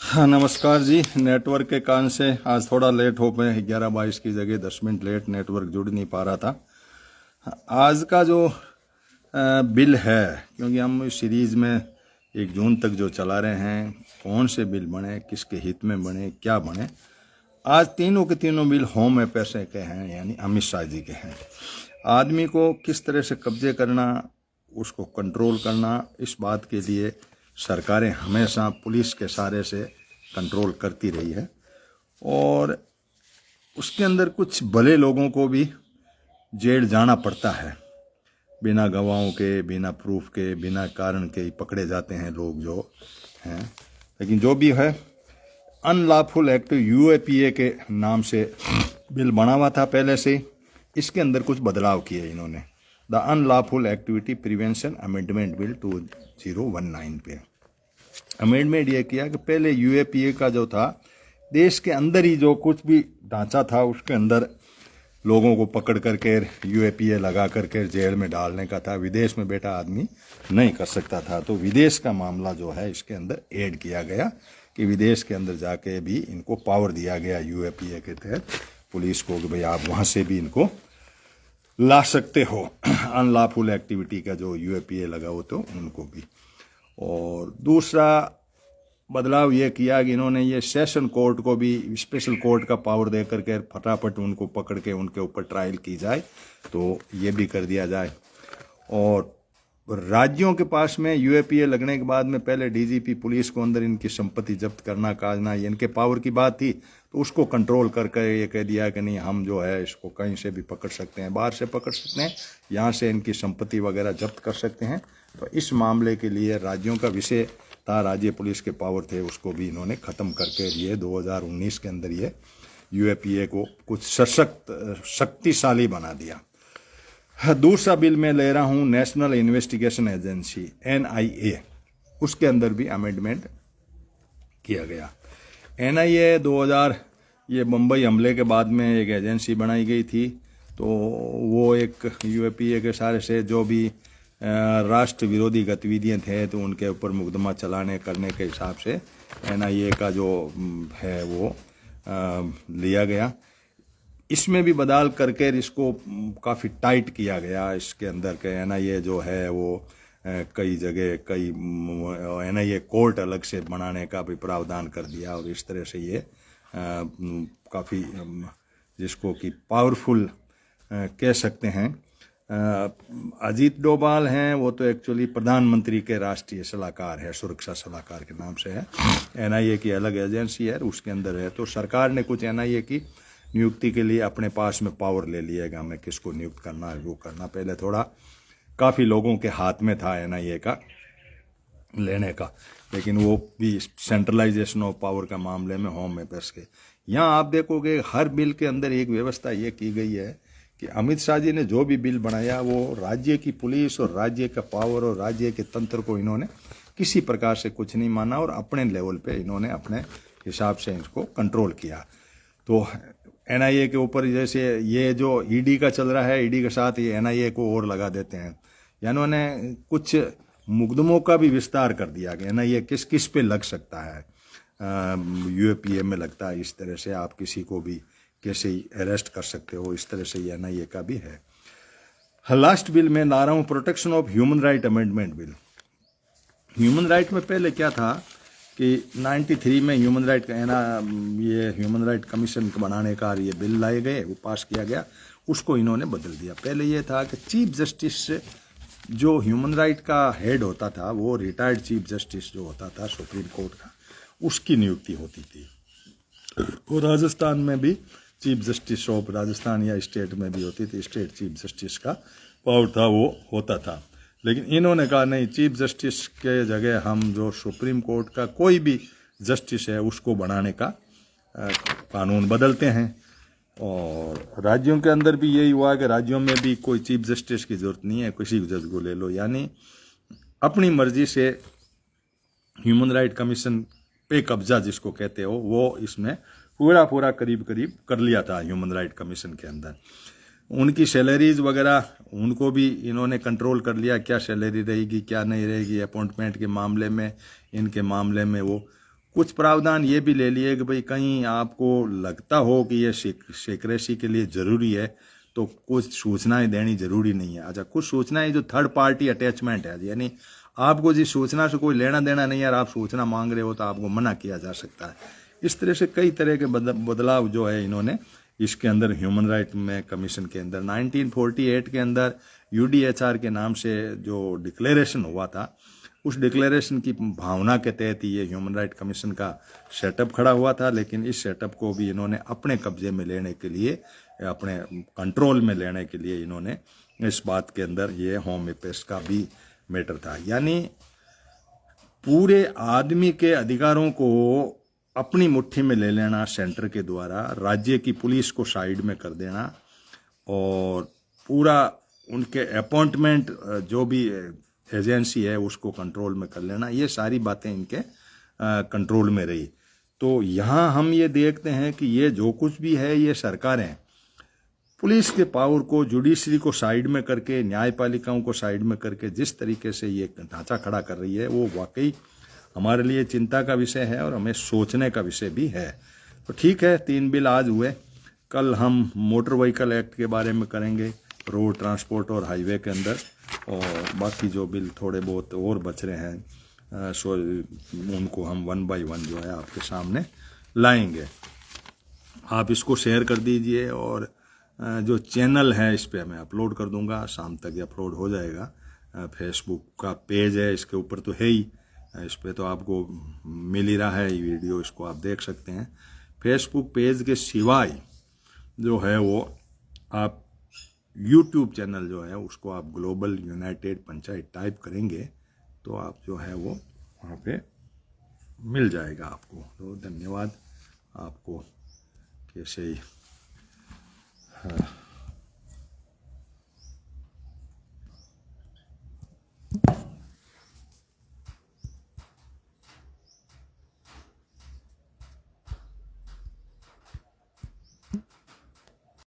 हाँ नमस्कार जी। नेटवर्क के कारण से आज थोड़ा लेट हो गए, 11:22 की जगह 10 मिनट लेट, नेटवर्क जुड़ नहीं पा रहा था। आज का जो बिल है, क्योंकि हम इस सीरीज में 1 जून तक जो चला रहे हैं, कौन से बिल बने, किसके हित में बने, क्या बने, आज तीनों के तीनों बिल होम अफेयर्स के हैं, यानी अमित शाह जी के हैं। आदमी को किस तरह से कब्जे करना, उसको कंट्रोल करना, इस बात के लिए सरकारें हमेशा पुलिस के सहारे से कंट्रोल करती रही है। और उसके अंदर कुछ भले लोगों को भी जेल जाना पड़ता है, बिना गवाहों के, बिना प्रूफ के, बिना कारण के ही पकड़े जाते हैं लोग जो हैं। लेकिन जो भी है, अनलॉफुल एक्ट यूएपीए के नाम से बिल बना हुआ था पहले से। इसके अंदर कुछ बदलाव किए इन्होंने, the unlawful activity prevention amendment bill 2019 पे अमेंडमेंट ये किया कि पहले यूएपीए का जो था, देश के अंदर ही जो कुछ भी ढांचा था उसके अंदर लोगों को पकड़ करके यूएपीए लगा करके जेल में डालने का था। विदेश में बैठा आदमी नहीं कर सकता था। तो विदेश का मामला जो है इसके अंदर ऐड किया गया कि विदेश के अंदर जाके भी इनको पावर दिया गया यूएपीए के तहत पुलिस को कि भाई आप वहाँ से भी इनको ला सकते हो, अनलॉफुल एक्टिविटी का जो यूएपीए लगा हो तो उनको भी। और दूसरा बदलाव ये किया कि इन्होंने ये सेशन कोर्ट को भी स्पेशल कोर्ट का पावर दे करके फटाफट उनको पकड़ के उनके ऊपर ट्रायल की जाए, तो ये भी कर दिया जाए। और राज्यों के पास में यूएपीए लगने के बाद में पहले डीजीपी पुलिस को अंदर इनकी संपत्ति जब्त करना काजना, ये इनके पावर की बात थी, तो उसको कंट्रोल करके ये कह दिया कि नहीं, हम जो है इसको कहीं से भी पकड़ सकते हैं, बाहर से पकड़ सकते हैं, यहाँ से इनकी संपत्ति वगैरह जब्त कर सकते हैं। तो इस मामले के लिए राज्यों का विषय था, राज्य पुलिस के पावर थे, उसको भी इन्होंने ख़त्म करके ये 2019 के अंदर ये यूएपीए को कुछ सशक्त शक्तिशाली बना दिया। दूसरा बिल मैं ले रहा हूँ नेशनल इन्वेस्टिगेशन एजेंसी एनआईए, उसके अंदर भी अमेंडमेंट किया गया। एनआईए 2000 ये मुंबई हमले के बाद में एक एजेंसी बनाई गई थी, तो वो एक यूएपीए के सहारे से जो भी राष्ट्र विरोधी गतिविधियां थे तो उनके ऊपर मुकदमा चलाने करने के हिसाब से एनआईए का जो है वो लिया गया। इसमें भी बदल करके इसको काफ़ी टाइट किया गया। इसके अंदर के एनआईए जो है वो कई जगह कई एनआईए कोर्ट अलग से बनाने का भी प्रावधान कर दिया। और इस तरह से ये काफ़ी जिसको कि पावरफुल कह सकते हैं। अजीत डोभाल हैं, वो तो एक्चुअली प्रधानमंत्री के राष्ट्रीय सलाहकार है, सुरक्षा सलाहकार के नाम से है। एनआईए की अलग एजेंसी है, उसके अंदर है। तो सरकार ने कुछ एनआईए की नियुक्ति के लिए अपने पास में पावर ले लिया कि हमें किसको नियुक्त करना है, वो करना। पहले थोड़ा काफ़ी लोगों के हाथ में था एनआईए का लेने का, लेकिन वो भी सेंट्रलाइजेशन ऑफ पावर का मामले में होम अफेयर्स के। यहाँ आप देखोगे हर बिल के अंदर एक व्यवस्था ये की गई है कि अमित शाह जी ने जो भी बिल बनाया वो राज्य की पुलिस और राज्य का पावर और राज्य के तंत्र को इन्होंने किसी प्रकार से कुछ नहीं माना और अपने लेवल पे इन्होंने अपने हिसाब से इसको कंट्रोल किया। तो एनआईए के ऊपर जैसे ये जो ईडी का चल रहा है, ईडी के साथ ये एनआईए को और लगा देते हैं। या इन्होंने कुछ मुकदमों का भी विस्तार कर दिया कि एनआईए किस किस पे लग सकता है, यूएपीए में लगता है, इस तरह से आप किसी को भी कैसे अरेस्ट कर सकते हो, इस तरह से ये एनआईए का भी है। लास्ट बिल में ला रहा हूँ protection of human right amendment bill. Human right में पहले क्या था कि 93 में ह्यूमन राइट का ये ह्यूमन राइट कमीशन बनाने का ये बिल लाए गए, वो पास किया गया, उसको इन्होंने बदल दिया। पहले ये था कि चीफ जस्टिस जो ह्यूमन राइट का हेड होता था, वो रिटायर्ड चीफ जस्टिस जो होता था सुप्रीम कोर्ट का, उसकी नियुक्ति होती थी। और राजस्थान में भी चीफ जस्टिस ऑफ राजस्थान या स्टेट में भी होती थी, स्टेट चीफ जस्टिस का पावर था वो होता था। लेकिन इन्होंने कहा नहीं, चीफ जस्टिस के जगह हम जो सुप्रीम कोर्ट का कोई भी जस्टिस है उसको बनाने का कानून बदलते हैं। और राज्यों के अंदर भी यही हुआ कि राज्यों में भी कोई चीफ जस्टिस की जरूरत नहीं है, किसी जज को ले लो, यानी अपनी मर्जी से ह्यूमन राइट कमीशन पे कब्जा जिसको कहते हो वो इसमें पूरा करीब कर लिया था ह्यूमन राइट कमीशन के अंदर। उनकी सैलरीज वगैरह उनको भी इन्होंने कंट्रोल कर लिया, क्या सैलरी रहेगी क्या नहीं रहेगी, अपॉइंटमेंट के मामले में, इनके मामले में वो कुछ प्रावधान ये भी ले लिए कि भाई कहीं आपको लगता हो कि ये सीक्रेसी के लिए ज़रूरी है तो कुछ सूचनाएं देनी जरूरी नहीं है। अच्छा, कुछ सूचनाएं जो थर्ड पार्टी अटैचमेंट है, यानी आपको जिस सूचना से कोई लेना देना नहीं है और आप सूचना मांग रहे हो तो आपको मना किया जा सकता है। इस तरह से कई तरह के बदलाव जो है इन्होंने इसके अंदर ह्यूमन राइट में कमीशन के अंदर 1948 के अंदर यूडीएचआर के नाम से जो डिक्लेरेशन हुआ था, उस डिक्लेरेशन की भावना के तहत ही ये ह्यूमन राइट कमीशन का सेटअप खड़ा हुआ था। लेकिन इस सेटअप को भी इन्होंने अपने कब्जे में लेने के लिए, अपने कंट्रोल में लेने के लिए इन्होंने इस बात के अंदर ये होम अफेयर्स का भी मैटर था, यानी पूरे आदमी के अधिकारों को अपनी मुट्ठी में ले लेना सेंटर के द्वारा, राज्य की पुलिस को साइड में कर देना और पूरा उनके अपॉइंटमेंट जो भी एजेंसी है उसको कंट्रोल में कर लेना, ये सारी बातें इनके कंट्रोल में रही। तो यहाँ हम ये देखते हैं कि ये जो कुछ भी है ये सरकारें पुलिस के पावर को, जुडिशरी को साइड में करके, न्यायपालिकाओं को साइड में करके जिस तरीके से ये ढांचा खड़ा कर रही है वो वाकई हमारे लिए चिंता का विषय है और हमें सोचने का विषय भी है। तो ठीक है, 3 बिल आज हुए, कल हम मोटर व्हीकल एक्ट के बारे में करेंगे, रोड ट्रांसपोर्ट और हाईवे के अंदर, और बाकी जो बिल थोड़े बहुत और बच रहे हैं सो उनको हम 1 बाय 1 जो है आपके सामने लाएंगे। आप इसको शेयर कर दीजिए और जो चैनल है इस पे मैं अपलोड कर दूंगा, शाम तक ये अपलोड हो जाएगा। फेसबुक का पेज है इसके ऊपर तो है ही, इस पे तो आपको मिल ही रहा है ये वीडियो, इसको आप देख सकते हैं। फेसबुक पेज के सिवाय जो है वो आप यूट्यूब चैनल जो है उसको आप ग्लोबल यूनाइटेड पंचायत टाइप करेंगे तो आप जो है वो वहाँ पे मिल जाएगा आपको। तो धन्यवाद आपको, कैसे ही